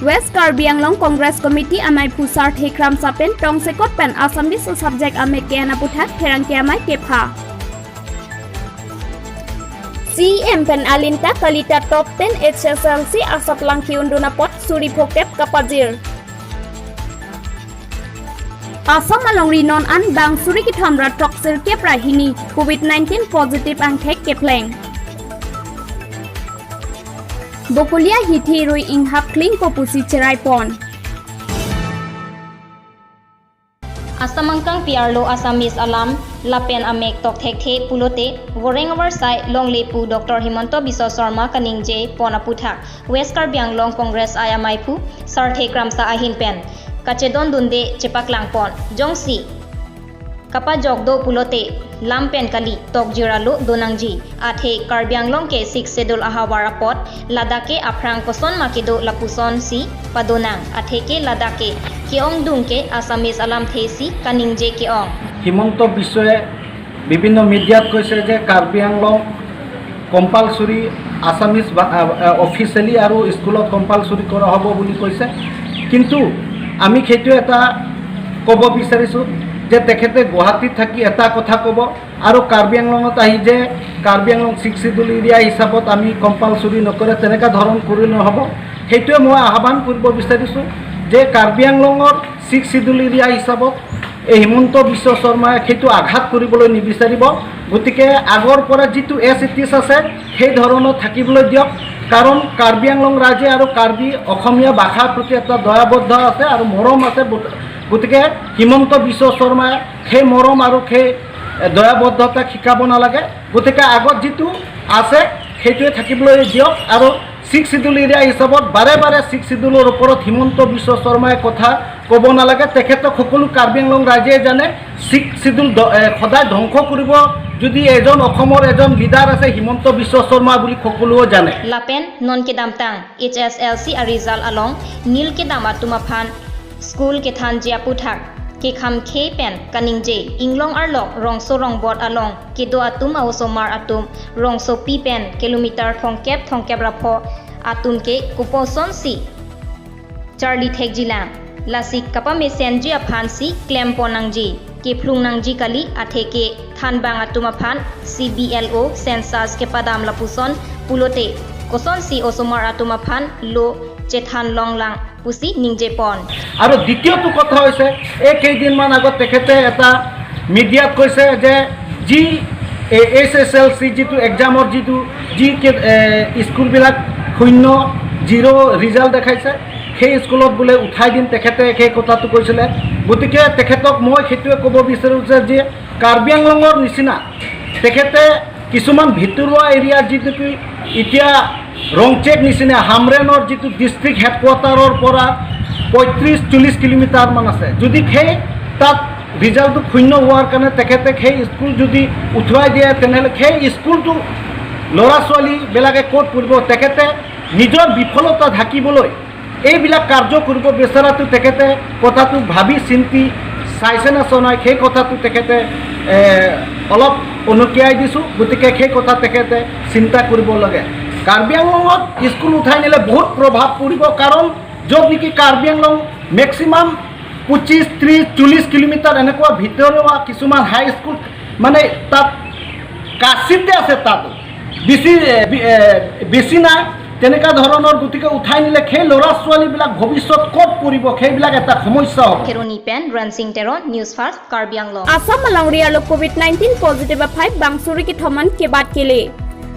West Karbi Anglong Congress Committee amai pusar thekram sapen tong sekot pen Assamese subject ame kena puthat therang ke amai kepha CM pen alinta kalita top 10 HSLC asap langki unduna pot suri pokep kapajir Assam along rinon an bang suri kithamra toksir ke prahini COVID-19 positive ang thek kepleng Bokulia hithi rui inghap kling popusi cerai pon. Asamangkang piarlo Assamese alam lapen amek tok thek the pulote goreng warsai longlepu Dr. Himanto Biswa Sarma kaningje pona puthak West Karbi Anglong Congress ayamaipu sarthe kramsa ahin pen kachedon dunde chepaklang pon jongsi kapa jogdo pulote lampen kali tok jiralo donangji athe Karbi Anglong ke 6 sedul ahawara pot ladake aprang koson makido lapuson si padonang athe ke ladake keong dungke Assamese alam thesi kaningje keong Himanto Biswa বিভিন্ন মিডিয়াত কৈছে যে Karbi Anglong compulsory Assamese officially আৰু স্কুলত compulsory কৰা হ'ব বুলি কৈছে কিন্তু আমি সেইটো এটা ক'ব বিচাৰিছোঁ যে তেখেতে গুৱাহাটীত থাকি এটা কথা ক'ব আৰু কাৰ্বি আংলঙত আহি যে কাৰ্বি আংলং 6 শিডিউল এৰিয়া হিচাপত আমি কম্পালসৰি নকৰে তেনেকা ধৰণ কৰি নহ'ব সেইটোৱে মই আহ্বান কৰিব বিচাৰিছোঁ যে কাৰ্বি আংলঙৰ 6 শিডিউল এৰিয়া হিচাপত হিমন্ত বিশ্ব শৰ্মাই সেইটো আঘাত কৰিবলৈ নিবিচাৰিব গতিকে আগৰ পৰা যিটো এছইটিছ আছে সেই ধৰণৰ থাকিবলৈ দিয়ক কাৰণ কাৰ্বি আংলং ৰাজ্য আৰু কাৰ্বি অসমীয়া ভাষাৰ প্ৰতি এটা দয়াবদ্ধ আছে আৰু মৰম আছে গতিকে হিমন্ত বিশ্ব শৰ্মাই সেই মৰম আৰু সেই দয়াবদ্ধতা শিকাব নালাগে গতিকে আগত যিটো আছে সেইটোৱে থাকিবলৈ দিয়ক আৰু 6 শিডিউল এৰিয়া হিচাপত বাৰে বাৰে 6 শিডিউলৰ ওপৰত হিমন্ত বিশ্ব শৰ্মাই কথা ক'ব নালাগে তেখেতক সকলো কাৰ্বি আংলং ৰাজ্যে জানে 6 শিডিউল সদায় ধ্বংস কৰিব যদি এজন অসমৰ এজন লিডাৰ আছে হিমন্ত বিশ্ব শৰ্মা বুলি সকলোৱে জানে লাপেন non ke damtang HSLC a result along nil ke damatuma phan school ke than jia puthak ke kham khe pen kaningje inglong arlok rongso rongbot along ke do atum ausomar atum rongso pi pen kilometer thongkep rapho atum ke kuposon si Charlie Thekjilam lasik kapa mesenji aphansi claim ponangji ke phlungnangji kali atheke thanbang atuma phan CBLO census ke padam lapuson pulote koson si osomar atuma phan lo chethan longlang pusi ningje pon আৰু দ্বিতীয়টো কথা হৈছে এই কেইদিনমান আগত তেখেতে এটা মিডিয়াত কৈছে যে যি SSLC যিটো এক্সামৰ যিটো যি স্কুলবিলাক 0 ৰিজাল্ট দেখাইছে সেই স্কুলত বোলে উঠাই দিম তেখেতে সেই কথাটো কৈছিলে গতিকে তেখেতক মই সেইটোৱে ক'ব বিচাৰোঁ যে কাৰ্বি আংলঙৰ নিচিনা তেখেতে কিছুমান ভিতৰুৱা এৰিয়া যিটো এতিয়া ৰংচেক নিচিনা হামৰেনৰ যিটো ডিষ্ট্ৰিক্ট হেডকোৱাৰ্টাৰৰ পৰা 35-40 কিলোমিটাৰমান আছে যদি সেই তাত ৰিজাল্টটো 0 হোৱাৰ কাৰণে তেখেতে সেই স্কুল যদি উঠুৱাই দিয়ে তেনেহ'লে সেই স্কুলটো ল'ৰা ছোৱালীবিলাকে ক'ত পঢ়িব তেখেতে নিজৰ বিফলতা ঢাকিবলৈ এইবিলাক কাৰ্য কৰিব বিচৰাটো তেখেতে কথাটো ভাবি চিন্তি চাইছে না চনাই সেই কথাটো তেখেতে অলপ অনুকিয়াই দিছোঁ গতিকে সেই কথা তেখেতে চিন্তা কৰিব লাগে কাৰ্বি আংলঙত স্কুল উঠাই নিলে বহুত প্ৰভাৱ পৰিব কাৰণ য'ত নেকি কাৰ্বি আংলং মেক্সিমাম 25-30-40 কিলোমিটাৰ এনেকুৱা ভিতৰুৱা কিছুমান হাই স্কুল মানে তাত কাছিতে আছে তাত বেছি নাই তেনেকা ধৰণৰ গতিকে উঠাই নিলে সেই ল'ৰা ছোৱালীবিলাক ভৱিষ্যত ক'ত পৰিব সেইবিলাক এটা সমস্যা হ'ব Keroni pen Ransing Teron News First Karbi Anglong Assam along rialo COVID-19 positive 5 bangsuri ki thoman ke bat kele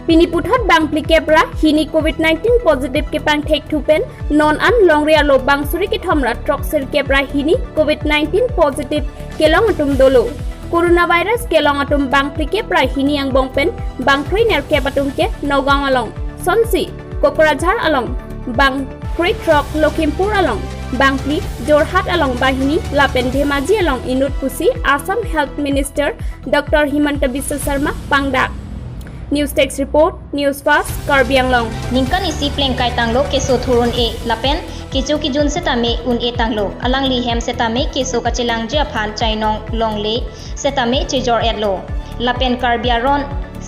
Piniputhot bangpli kebra hini COVID-19 positive ke pang thek thupen non an long rialo bangsuri ki thomra troxer kebra hini COVID-19 positive kelong atum dolo coronavirus kelong atum bangpli kebra hini ang bongpen bangpri ner ke patum ke Nagaon along Sonsi Kokrajhar along Bangpri Trok Lokhimpur along Bangpli Jorhat along Bahini Lapen Dhemaji along Inut Pusi Assam Health Minister Dr. Himanta Biswa Sarma Pangdak News Text Report, News Fast, Karbi Anglong. Ningkan isi pleng kai tanglo keso thurun e lapen kejo ki jun setame un e tanglo alang li hem setame keso kachilang ja phan chainong longle setame chejor etlo lapen karbiaron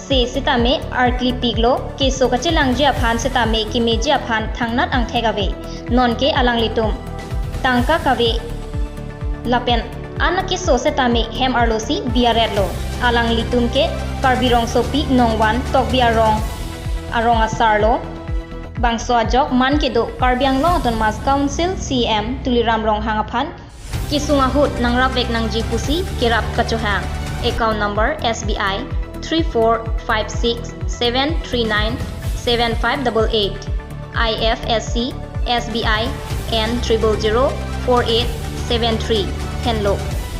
se setame arkli piglo keso kachilang ja phan setame kimi ja phan thangnat ang thegave non ke alang litum tangka kave lapen anak keso setame hem arlosi biaretlo alang litum ke karbirong sopi nongwan tokbiarong arong asarlo bangso ajok man kedo Karbiang Long Autonomous Council CM tuliram rong hangaphan kisunga hut nang rapek nang jipusi kirap kachohang account number SBI 34567397588 IFSC SBI N0004873 Henlo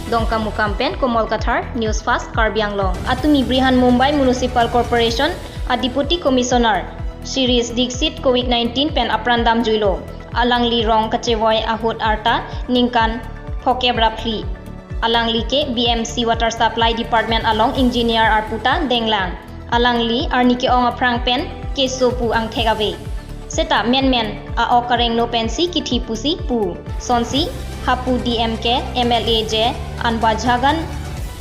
Dongka Mukampen Komol Kathar News Fast Karbiang Long Atumi Brihan Mumbai Municipal Corporation a Deputy Commissioner Series Dixit COVID-19 pen aprandam juilo alang li rong kachevoy ahut arta ningkan phokebra phli alang li ke BMC Water Supply Department along Engineer Arputa Denglang alang li arnike ong aprang pen kesopu ang thegave seta men a okareng no pensi kithi pusi pu sonsi hapu DMK MLA je anbajhagan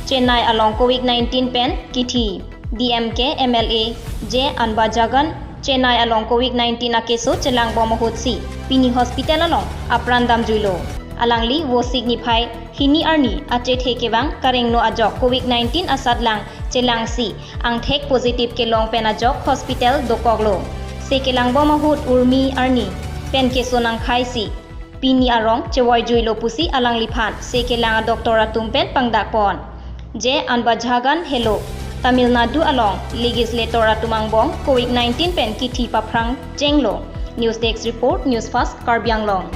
Chennai along COVID-19 pen kithi DMK MLA je anbajhagan Chennai along COVID-19 na keso chelang bomahutsi pini hospital along aprandam juilo alang li wo signify hini arni ache thekebang kareng no ajok COVID-19 asad lang chelang si ang thek positive ke long pen ajok hospital dokoglo se kelang bomahut urmi arni pen keso nang khaisi pini arong chewai juilo pusi alang liphan se kelang doktora tumpen pangdakpon je anbajhagan hello Tamil Nadu along legislator atumangbong COVID-19 pen kithi paprang jenglo News Desk Report News Fast Karbiang Long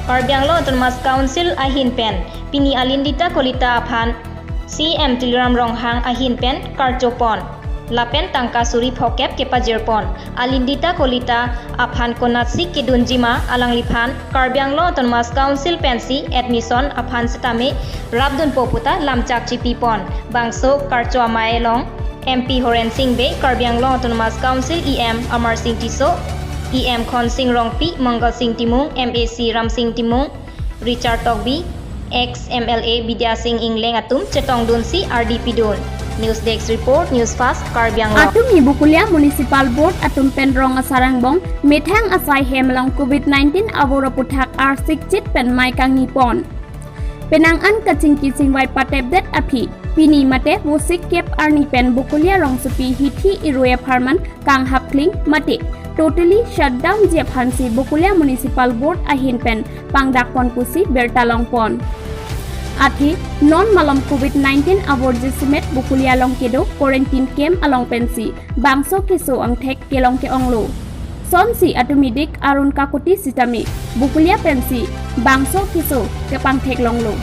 Autonomous Council ahin pen pini alindita kolita aphan CM Tilram Ronghang ahin pen karchopon lapen tangka suri phokep ke pajirpon alindita kolita aphan konatsik ke dunjima alang liphan Karbiang Autonomous Council pensi admission aphan setame rabdun poputa lamchak chipipon bangso karcho maelong MP Horen Singh Be Karbiang Autonomous Council EM Amar Singh Tiso EM Khon Singh Rongpi Mangal Singh Timung MAC Ram Singh Timung Richard Togbi ex MLA Bidya Singh Ingleng atum chetong dunsi RDP dun News Desk Report News Fast Karbiang Long Atum Ibukulia Municipal Board atum penrong asarangbong methang asai hemlong COVID-19 abora puthak R6 chit pen mai kang nipon penangan kaching kising wai patebdet api pini mate wosik kep arni pen bukulia rong supi hithi iroya farman kang hapkling mate totally shut down je phansi bukulia Municipal Board ahin pen pangdakpon pusi bertalong pon Ati non malom COVID-19 abor jesimet bukulia long kedo quarantine kem along pensi bangso keso ang thek kelong ke onglo sonsi atumidik arun kakuti sitami bukulia pensi bangso keso ke pang thek longlo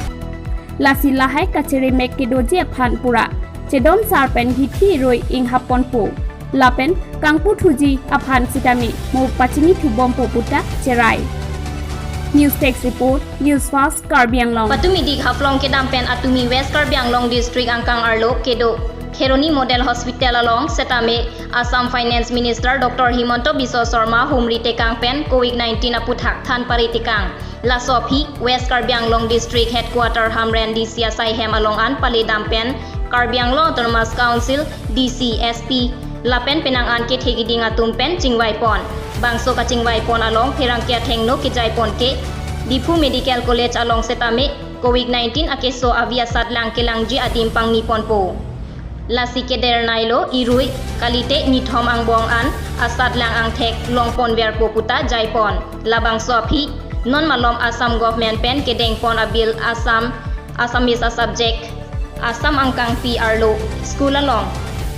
lasi lahai kachere mek kedo je phan pura chedom sarpen hithi roi ing hapon po lapen kangpu thuji aphan sitami mo pachini thubom po puta cherai News Text Report News Fast Karbiang Long Patumi dik haflong kedam pen atumi West Karbiang Long District angkang arlo kedo Kheroni Model Hospital along setame Assam Finance Minister Dr. Himanto Biswa Sarma humri tekang pen COVID-19 aputhak than paritikang lasopi West Karbiang Long District Headquarter Hamren DC Asai Hem along an paledam pen Karbiang Long Autonomous Council DC SP lapen penangan ke thegiding atum pen chingwai pon bangso ka chingwai pon along phirang kya thengno ki jai pon ke Dipu Medical College along setame COVID-19 akeso avia sadlang kelangji adim pang nipon po lasi ke dernailo irui kalite nithom ang bong an asad lang ang thek longpon ver po puta jai pon labang sopi non malom Assam government pen kedeng pon abil Assamese a subject Assam angkang PR lo school along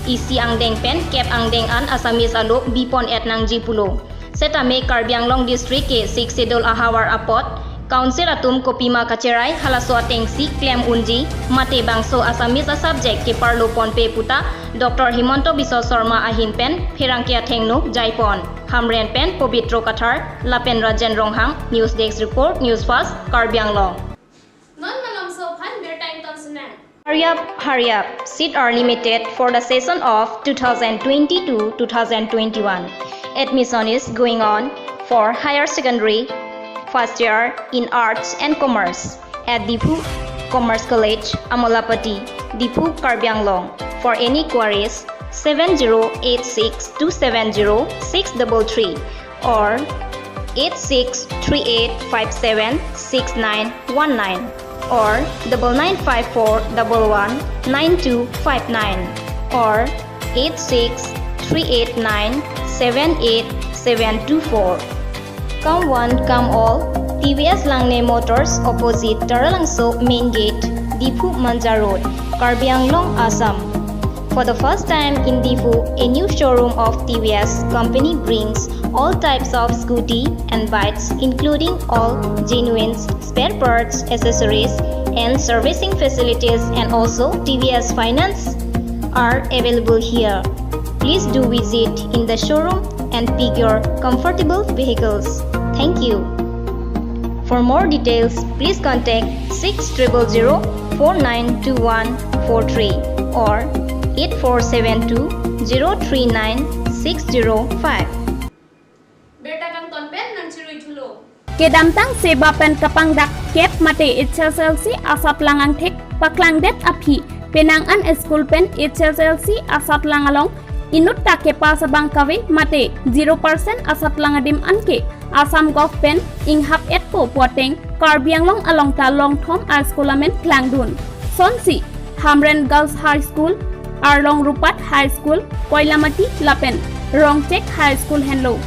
isi ang deng pen kep ang deng an Assamese alo bipon et nang jipulo setame Karbiang Long District ke 6 sedol ahawar apot council atum kopima kacherai halaso atengsi claim unji mate bangso Assamese subject ke parlo pon pe puta Dr. Himanto Biswa Sarma ahin pen phirangkia thengno jaipon hamren pen Pobitro Kathar lapen Rajen Ronghang News Desk Report News Fast Karbiang Long Non malom so phan ber time ton sunan Hurry up. Seats are limited for the session of 2020-2021. Admission is going on for higher secondary first year in Arts and Commerce at Dipu Commerce College, Amolapati, Dipu, Karbi Anglong. For any queries, 7086270633 or 8638576919 or 9954119259 or 86389787724. Come one, come all. TVS Langne Motors opposite Taralangso Main Gate, Dipu Manja Road, Karbi Anglong, Assam. For the first time in Difu, a new showroom of TVS company brings all types of scooty and bikes, including all genuine spare parts, accessories, and servicing facilities, and also TVS Finance are available here. Please do visit in the showroom and pick your comfortable vehicles. Thank you. For more details, please contact 6000492143 or 8472039605. Berta kang tonpen nang cirui thulo. Kedamtang seba pen kapang dak kep mate HSLC asap langang thek paklang det api penangan school pen HSLC asap langalong inut take pasabang kawe mate 0% asap langadim anke Assam Gov pen inghap etpo poteng Karbi Anglong along ta long thom a skolamen klangdun Sonsi Hamren Girls High School Arlong Rupat High School Koilamati Lapen Rongchek High School Henlo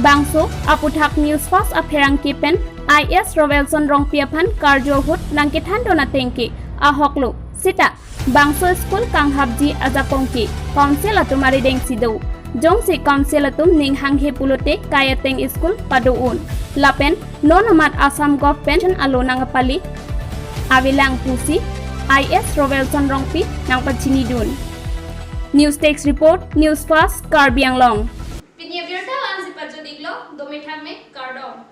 Bangso Aputhak News Fast Apherang Kipen IS Rovelson Rongpiapan Karjohut Nangkithan Donatengke Ahoklo Sita Bangso School Kanghabji Azapongki Council Atumari Deng Sidau Jongsi Council Atum Ninghang Hepulote Kayateng School Padoun Lapen Nonamat Assam Gov Pension Alonangapali Avilang Pusi IS Rovelson Rongpi Nang Pachinidun News Text Report News Fast Karbi Anglong Pinya Virta Lansi Pajodiglo Dometame Kardom